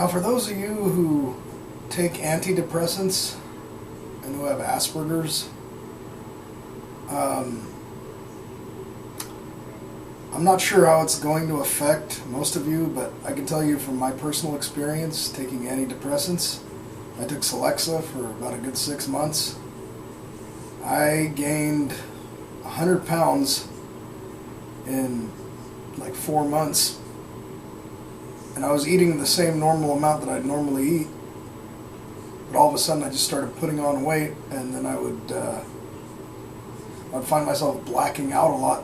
Now, for those of you who take antidepressants and who have Asperger's, I'm not sure how it's going to affect most of you, but I can tell you from my personal experience taking antidepressants. I took Celexa for about a good 6 months. I gained 100 pounds in like 4 months, and I was eating the same normal amount that I'd normally eat, but all of a sudden I just started putting on weight, and then I'd find myself blacking out a lot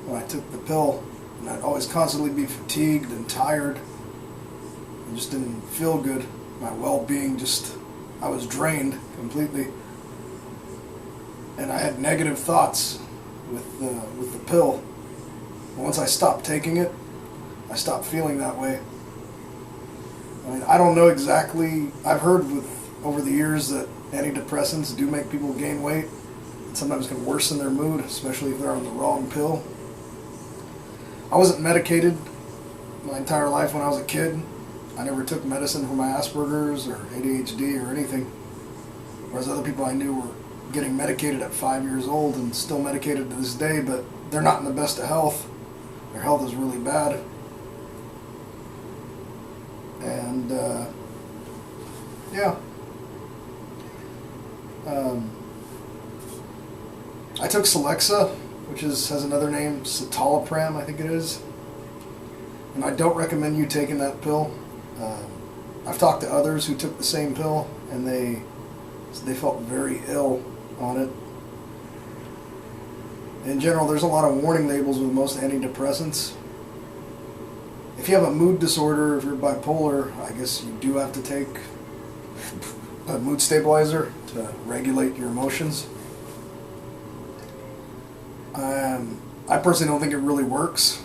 when I took the pill, and I'd always constantly be fatigued and tired and just didn't feel good. My well-being I was drained completely, and I had negative thoughts with the pill. But once I stopped taking it, I stopped feeling that way. I mean, I don't know exactly. I've heard over the years that antidepressants do make people gain weight. It sometimes can worsen their mood, especially if they're on the wrong pill. I wasn't medicated my entire life when I was a kid. I never took medicine for my Asperger's or ADHD or anything. Whereas other people I knew were getting medicated at 5 years old and still medicated to this day, but they're not in the best of health. Their health is really bad. And, yeah. I took Celexa, which has another name, Citalopram, I think it is. And I don't recommend you taking that pill. I've talked to others who took the same pill, and they felt very ill on it. In general, there's a lot of warning labels with most antidepressants. If you have a mood disorder, if you're bipolar, I guess you do have to take a mood stabilizer to regulate your emotions. I personally don't think it really works.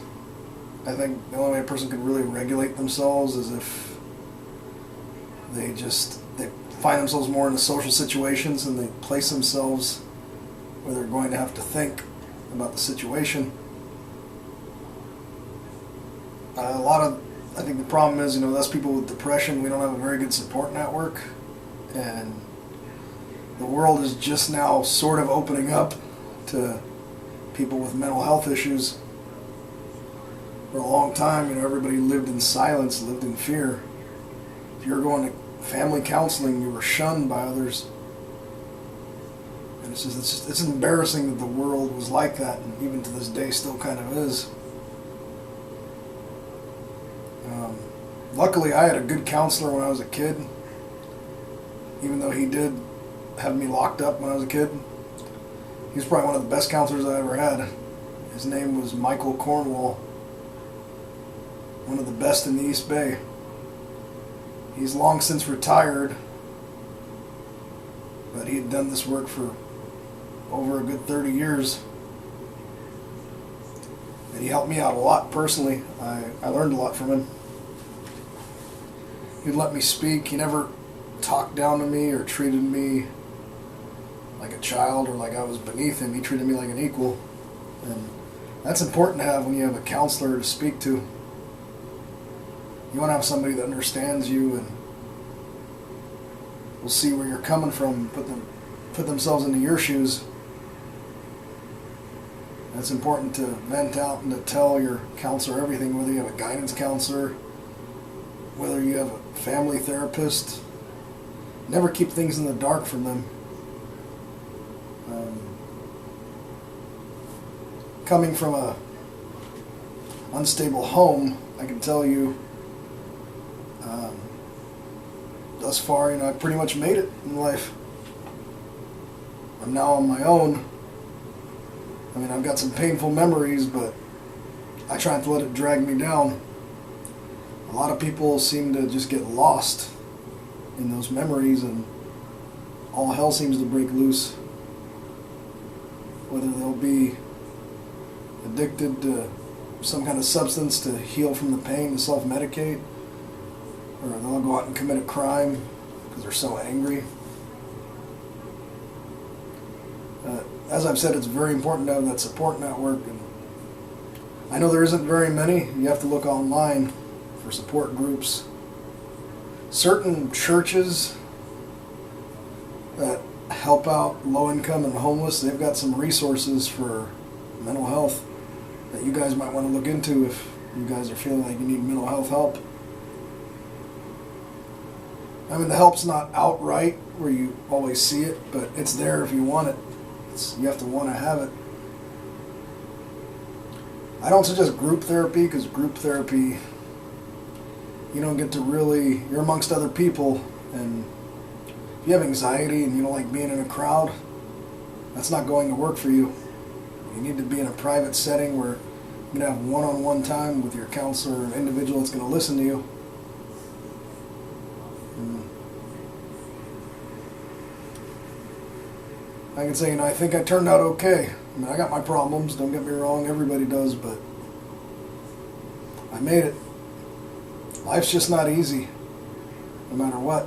I think the only way a person can really regulate themselves is if they find themselves more in social situations and they place themselves where they're going to have to think about the situation. I think the problem is, us people with depression, we don't have a very good support network, and the world is just now sort of opening up to people with mental health issues. For a long time, everybody lived in silence, lived in fear. If you were going to family counseling, you were shunned by others. And it's embarrassing that the world was like that, and even to this day still kind of is. Luckily, I had a good counselor when I was a kid, even though he did have me locked up when I was a kid. He was probably one of the best counselors I ever had. His name was Michael Cornwall, one of the best in the East Bay. He's long since retired, but he had done this work for over a good 30 years. And he helped me out a lot personally. I learned a lot from him. He'd let me speak. He never talked down to me or treated me like a child or like I was beneath him. He treated me like an equal. And that's important to have when you have a counselor to speak to. You want to have somebody that understands you and will see where you're coming from, put themselves into your shoes. And it's important to vent out and to tell your counselor everything, whether you have a guidance counselor, whether you have a family therapist. Never keep things in the dark from them. Coming from a unstable home, I can tell you, thus far, I pretty much made it in life. I'm now on my own. I mean, I've got some painful memories, but I try not to let it drag me down. A lot of people seem to just get lost in those memories, and all hell seems to break loose. Whether they'll be addicted to some kind of substance to heal from the pain, to self-medicate, or they'll go out and commit a crime because they're so angry. As I've said, it's very important to have that support network, and I know there isn't very many. You have to look online for support groups. certain churches that help out low income and homeless, they've got some resources for mental health that you guys might want to look into if you guys are feeling like you need mental health help. I mean, the help's not outright where you always see it, but it's there if you want it. You have to want to have it. I don't suggest group therapy, because group therapy, you don't get to really, you're amongst other people, and if you have anxiety and you don't like being in a crowd, that's not going to work for you. You need to be in a private setting where you're going to have one-on-one time with your counselor or an individual that's going to listen to you. I can say, I think I turned out okay. I mean, I got my problems, don't get me wrong, everybody does, but I made it. Life's just not easy, no matter what.